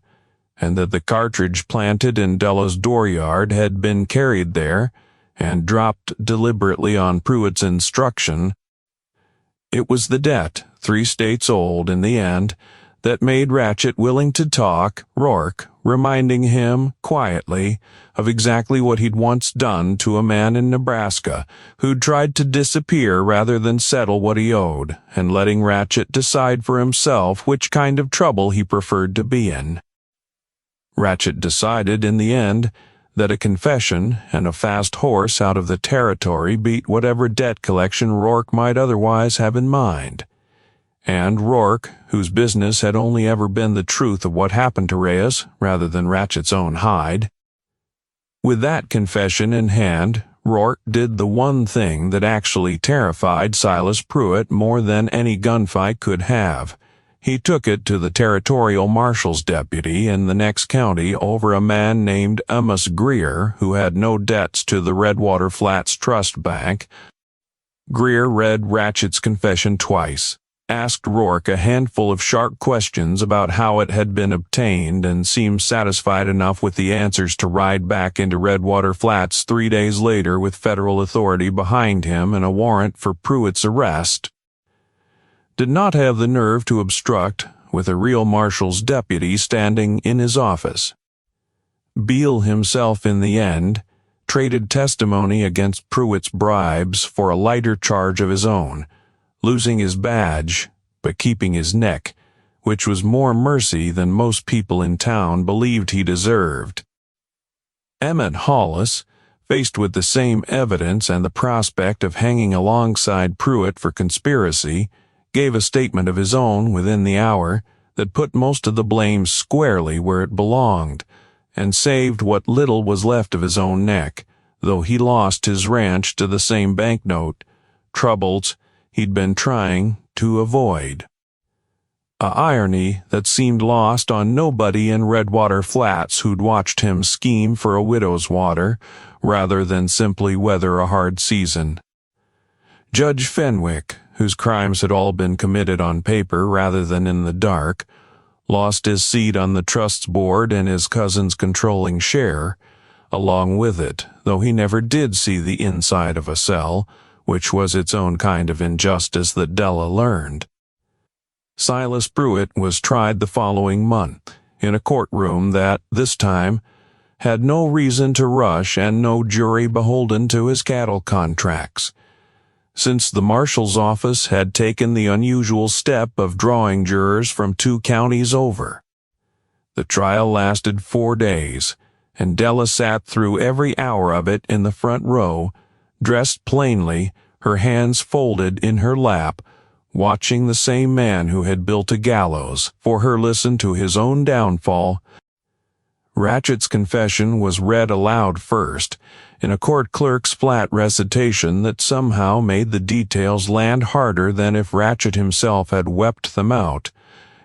and that the cartridge planted in Della's dooryard had been carried there and dropped deliberately on Pruitt's instruction. It was the debt, 3 states old in the end, that made Ratchett willing to talk, Rourke reminding him, quietly, of exactly what he'd once done to a man in Nebraska who'd tried to disappear rather than settle what he owed, and letting Ratchett decide for himself which kind of trouble he preferred to be in. Ratchett decided in the end that a confession and a fast horse out of the territory beat whatever debt collection Rourke might otherwise have in mind. And Rourke, whose business had only ever been the truth of what happened to Reyes rather than Ratchett's own hide. With that confession in hand, Rourke did the one thing that actually terrified Silas Pruitt more than any gunfight could have. He took it to the territorial marshal's deputy in the next county over a man named Amos Greer who had no debts to the Redwater Flats Trust Bank. Greer read Ratchett's confession twice, asked Rourke a handful of sharp questions about how it had been obtained, and seemed satisfied enough with the answers to ride back into Redwater Flats 3 days later with federal authority behind him and a warrant for Pruitt's arrest. Did not have the nerve to obstruct, with a real marshal's deputy standing in his office. Beale himself in the end traded testimony against Pruitt's bribes for a lighter charge of his own, losing his badge, but keeping his neck, which was more mercy than most people in town believed he deserved. Emmett Hollis, faced with the same evidence and the prospect of hanging alongside Pruitt for conspiracy, gave a statement of his own within the hour that put most of the blame squarely where it belonged, and saved what little was left of his own neck, though he lost his ranch to the same banknote, troubles he'd been trying to avoid. A irony that seemed lost on nobody in Redwater Flats who'd watched him scheme for a widow's water, rather than simply weather a hard season. Judge Fenwick, whose crimes had all been committed on paper rather than in the dark, lost his seat on the trust's board and his cousin's controlling share, along with it, though he never did see the inside of a cell, which was its own kind of injustice that Della learned. Silas Pruitt was tried the following month, in a courtroom that, this time, had no reason to rush and no jury beholden to his cattle contracts, since the marshal's office had taken the unusual step of drawing jurors from 2 counties over. The trial lasted 4 days, and Della sat through every hour of it in the front row, dressed plainly, her hands folded in her lap, watching the same man who had built a gallows for her listen to his own downfall. Ratchett's confession was read aloud first, in a court clerk's flat recitation that somehow made the details land harder than if Ratchett himself had wept them out,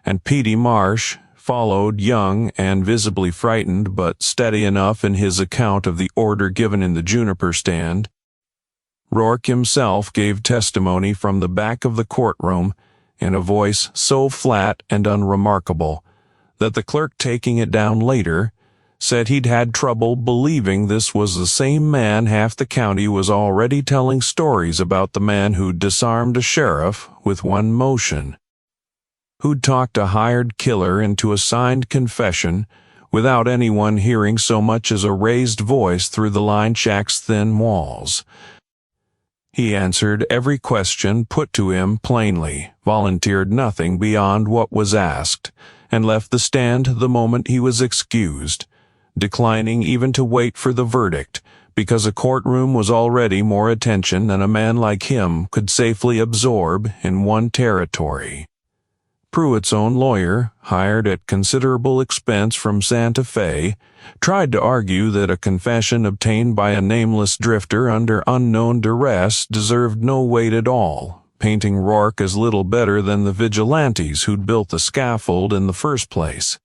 and Petey Marsh followed, young and visibly frightened but steady enough in his account of the order given in the juniper stand. Rourke himself gave testimony from the back of the courtroom in a voice so flat and unremarkable that the clerk, taking it down later, said he'd had trouble believing this was the same man half the county was already telling stories about, the man who'd disarmed a sheriff with one motion, who'd talked a hired killer into a signed confession without anyone hearing so much as a raised voice through the line shack's thin walls. He answered every question put to him plainly, volunteered nothing beyond what was asked, and left the stand the moment he was excused, declining even to wait for the verdict, because a courtroom was already more attention than a man like him could safely absorb in one territory. Pruitt's own lawyer, hired at considerable expense from Santa Fe, tried to argue that a confession obtained by a nameless drifter under unknown duress deserved no weight at all, painting Rourke as little better than the vigilantes who'd built the scaffold in the first place.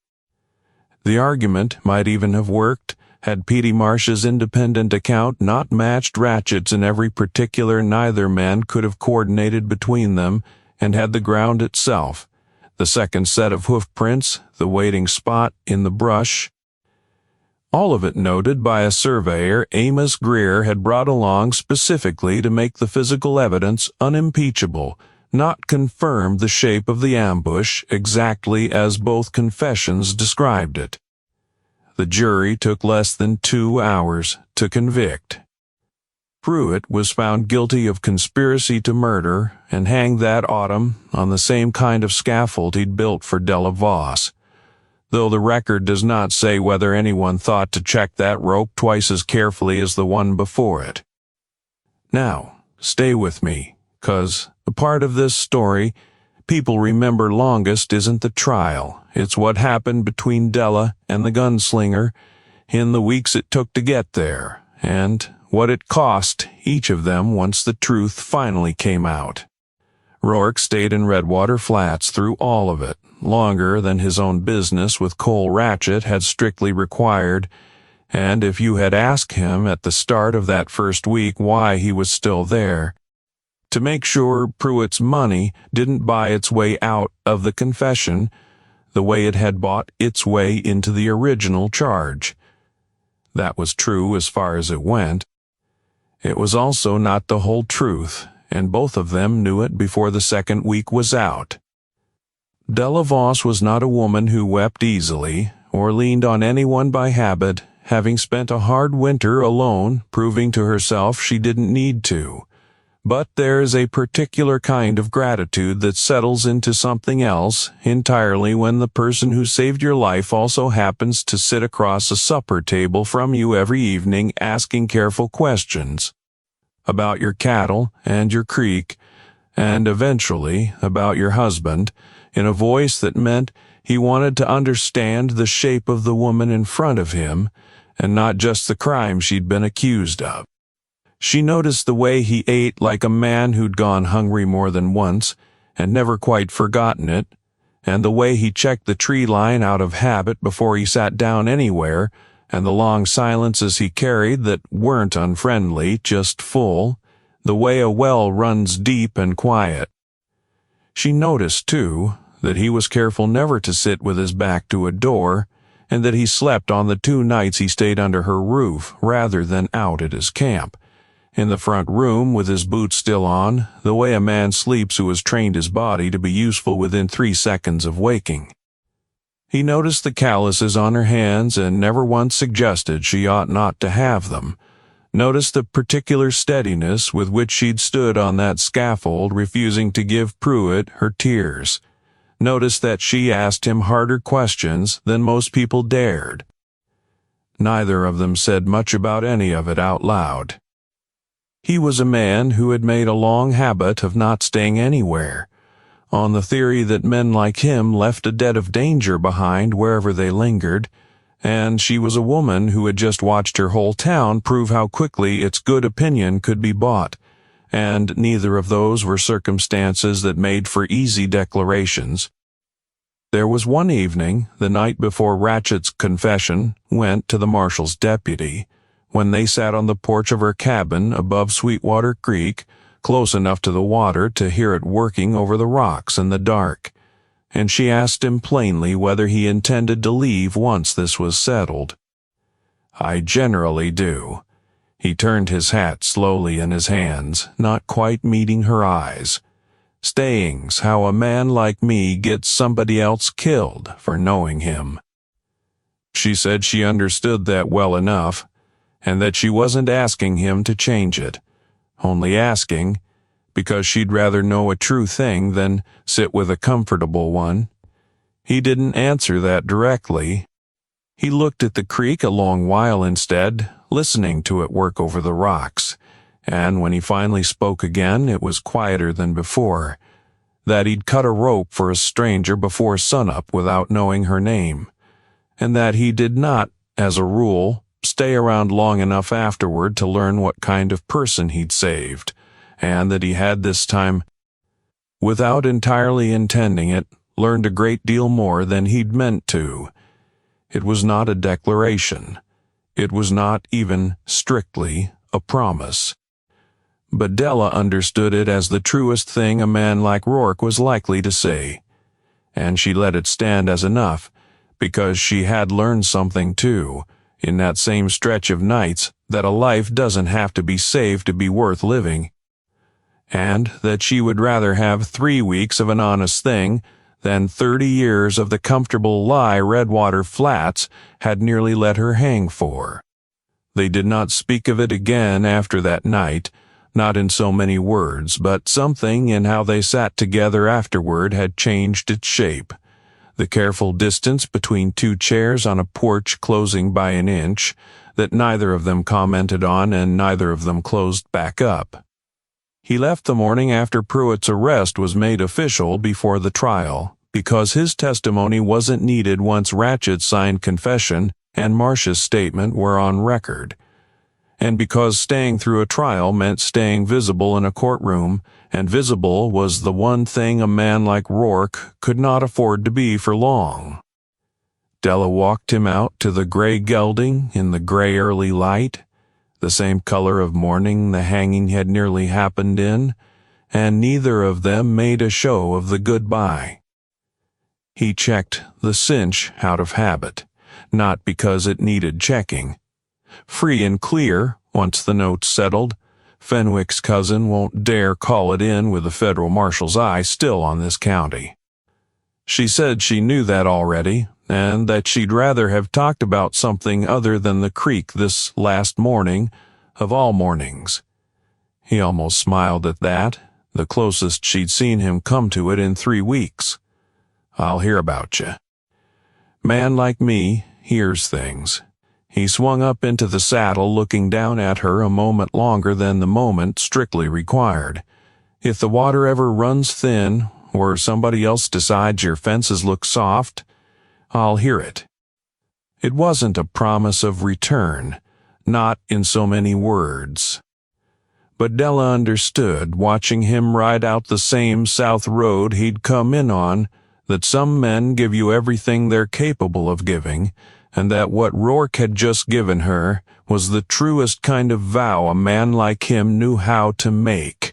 The argument might even have worked had Petey Marsh's independent account not matched Ratchett's in every particular. Neither man could have coordinated between them, and had the ground itself, the second set of hoof prints, the waiting spot in the brush, all of it noted by a surveyor Amos Greer had brought along specifically to make the physical evidence unimpeachable, not confirmed the shape of the ambush exactly as both confessions described it. The jury took less than 2 hours to convict. Pruitt was found guilty of conspiracy to murder and hanged that autumn on the same kind of scaffold he'd built for Della Voss, though the record does not say whether anyone thought to check that rope twice as carefully as the one before it. Now, stay with me, 'cause the part of this story people remember longest isn't the trial. It's what happened between Della and the gunslinger in the weeks it took to get there, and what it cost each of them once the truth finally came out. Rourke stayed in Redwater Flats through all of it, longer than his own business with Cole Ratchett had strictly required, and if you had asked him at the start of that first week why he was still there, to make sure Pruitt's money didn't buy its way out of the confession the way it had bought its way into the original charge. That was true as far as it went. It was also not the whole truth, and both of them knew it before the second week was out. Della Voss was not a woman who wept easily, or leaned on anyone by habit, having spent a hard winter alone, proving to herself she didn't need to. But there is a particular kind of gratitude that settles into something else entirely when the person who saved your life also happens to sit across a supper table from you every evening asking careful questions about your cattle and your creek, and eventually about your husband, in a voice that meant he wanted to understand the shape of the woman in front of him, and not just the crime she'd been accused of. She noticed the way he ate like a man who'd gone hungry more than once, and never quite forgotten it, and the way he checked the tree line out of habit before he sat down anywhere, and the long silences he carried that weren't unfriendly, just full, the way a well runs deep and quiet. She noticed, too, that he was careful never to sit with his back to a door, and that he slept on the 2 nights he stayed under her roof rather than out at his camp, in the front room with his boots still on, the way a man sleeps who has trained his body to be useful within 3 seconds of waking. He noticed the calluses on her hands and never once suggested she ought not to have them. Noticed the particular steadiness with which she'd stood on that scaffold, refusing to give Pruitt her tears. Noticed that she asked him harder questions than most people dared. Neither of them said much about any of it out loud. He was a man who had made a long habit of not staying anywhere, on the theory that men like him left a debt of danger behind wherever they lingered, and she was a woman who had just watched her whole town prove how quickly its good opinion could be bought, and neither of those were circumstances that made for easy declarations. There was one evening, the night before Ratchet's confession went to the marshal's deputy, when they sat on the porch of her cabin above Sweetwater Creek, close enough to the water to hear it working over the rocks in the dark, and she asked him plainly whether he intended to leave once this was settled. "I generally do." He turned his hat slowly in his hands, not quite meeting her eyes. "Staying's how a man like me gets somebody else killed for knowing him." She said she understood that well enough, and that she wasn't asking him to change it, only asking because she'd rather know a true thing than sit with a comfortable one. He didn't answer that directly. He looked at the creek a long while instead, listening to it work over the rocks, and when he finally spoke again, it was quieter than before, that he'd cut a rope for a stranger before sunup without knowing her name, and that he did not, as a rule, stay around long enough afterward to learn what kind of person he'd saved, and that he had this time, without entirely intending it, learned a great deal more than he'd meant to. It was not a declaration. It was not even, strictly, a promise. But Della understood it as the truest thing a man like Rourke was likely to say, and she let it stand as enough, because she had learned something too, in that same stretch of nights, that a life doesn't have to be saved to be worth living, and that she would rather have 3 weeks of an honest thing than 30 years of the comfortable lie Redwater Flats had nearly let her hang for. They did not speak of it again after that night, not in so many words, but something in how they sat together afterward had changed its shape. The careful distance between 2 chairs on a porch closing by an inch, that neither of them commented on and neither of them closed back up. He left the morning after Pruitt's arrest was made official before the trial, because his testimony wasn't needed once Ratchet's signed confession and Marcia's statement were on record, and because staying through a trial meant staying visible in a courtroom, and visible was the one thing a man like Rourke could not afford to be for long. Della walked him out to the gray gelding in the gray early light, the same color of morning the hanging had nearly happened in, and neither of them made a show of the goodbye. He checked the cinch out of habit, not because it needed checking. Free and clear, once the note's settled, Fenwick's cousin won't dare call it in with the federal marshal's eye still on this county. She said she knew that already, and that she'd rather have talked about something other than the creek this last morning of all mornings. He almost smiled at that, the closest she'd seen him come to it in 3 weeks. "I'll hear about you." Man like me hears things. He swung up into the saddle, looking down at her a moment longer than the moment strictly required. "If the water ever runs thin, or somebody else decides your fences look soft, I'll hear it." It wasn't a promise of return, not in so many words. But Della understood, watching him ride out the same south road he'd come in on, that some men give you everything they're capable of giving, and that what Rourke had just given her was the truest kind of vow a man like him knew how to make.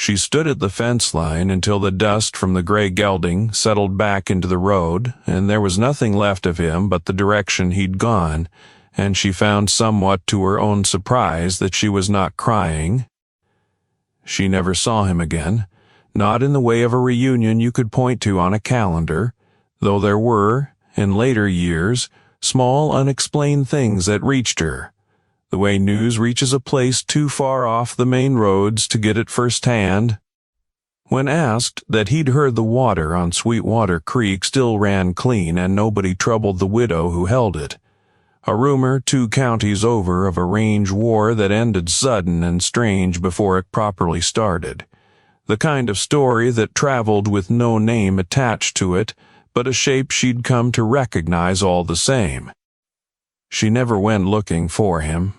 She stood at the fence line until the dust from the gray gelding settled back into the road, and there was nothing left of him but the direction he'd gone, and she found somewhat to her own surprise that she was not crying. She never saw him again, not in the way of a reunion you could point to on a calendar, though there were, in later years, small unexplained things that reached her, the way news reaches a place too far off the main roads to get it firsthand. When asked that he'd heard the water on Sweetwater Creek still ran clean and nobody troubled the widow who held it, a rumor 2 counties over of a range war that ended sudden and strange before it properly started, the kind of story that traveled with no name attached to it, but a shape she'd come to recognize all the same. She never went looking for him.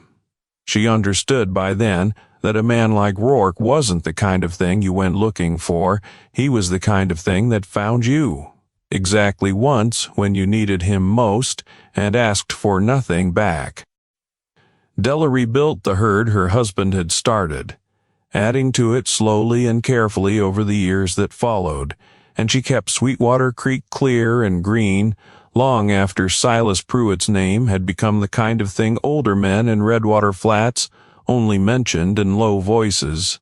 She understood by then that a man like Rourke wasn't the kind of thing you went looking for. He was the kind of thing that found you, exactly once when you needed him most, and asked for nothing back. Della rebuilt the herd her husband had started, adding to it slowly and carefully over the years that followed, and she kept Sweetwater Creek clear and green long after Silas Pruitt's name had become the kind of thing older men in Redwater Flats only mentioned in low voices.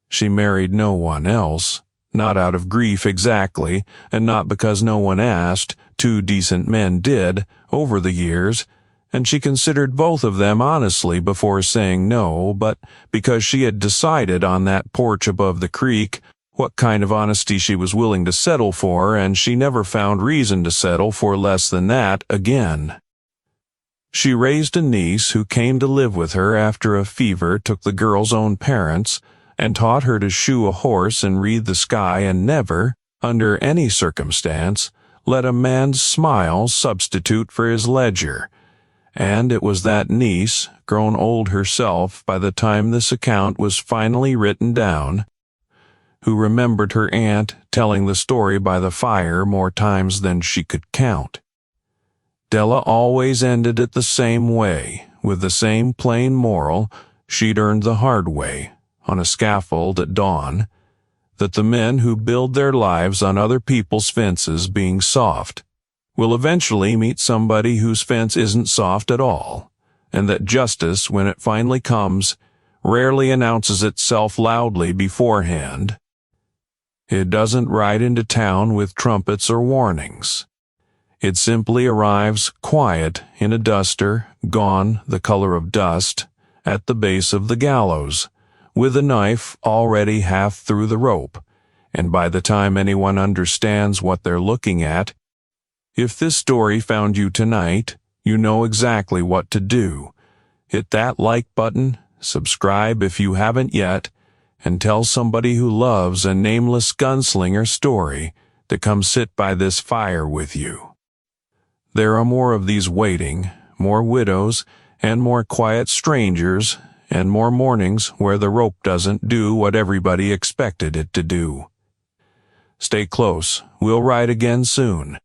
She married no one else, not out of grief exactly, and not because no one asked. 2 decent men did, over the years, and she considered both of them honestly before saying no, but because she had decided on that porch above the creek what kind of honesty she was willing to settle for, and she never found reason to settle for less than that again. She raised a niece who came to live with her after a fever took the girl's own parents, and taught her to shoe a horse and read the sky, and never, under any circumstance, let a man's smile substitute for his ledger. And it was that niece, grown old herself by the time this account was finally written down, who remembered her aunt telling the story by the fire more times than she could count. Della always ended it the same way, with the same plain moral she'd earned the hard way, on a scaffold at dawn, that the men who build their lives on other people's fences being soft will eventually meet somebody whose fence isn't soft at all, and that justice, when it finally comes, rarely announces itself loudly beforehand. It doesn't ride into town with trumpets or warnings. It simply arrives quiet in a duster, gone the color of dust, at the base of the gallows, with a knife already half through the rope, and by the time anyone understands what they're looking at, if this story found you tonight, you know exactly what to do. Hit that like button, subscribe if you haven't yet, and tell somebody who loves a nameless gunslinger story to come sit by this fire with you. There are more of these waiting, more widows, and more quiet strangers, and more mornings where the rope doesn't do what everybody expected it to do. Stay close. We'll ride again soon.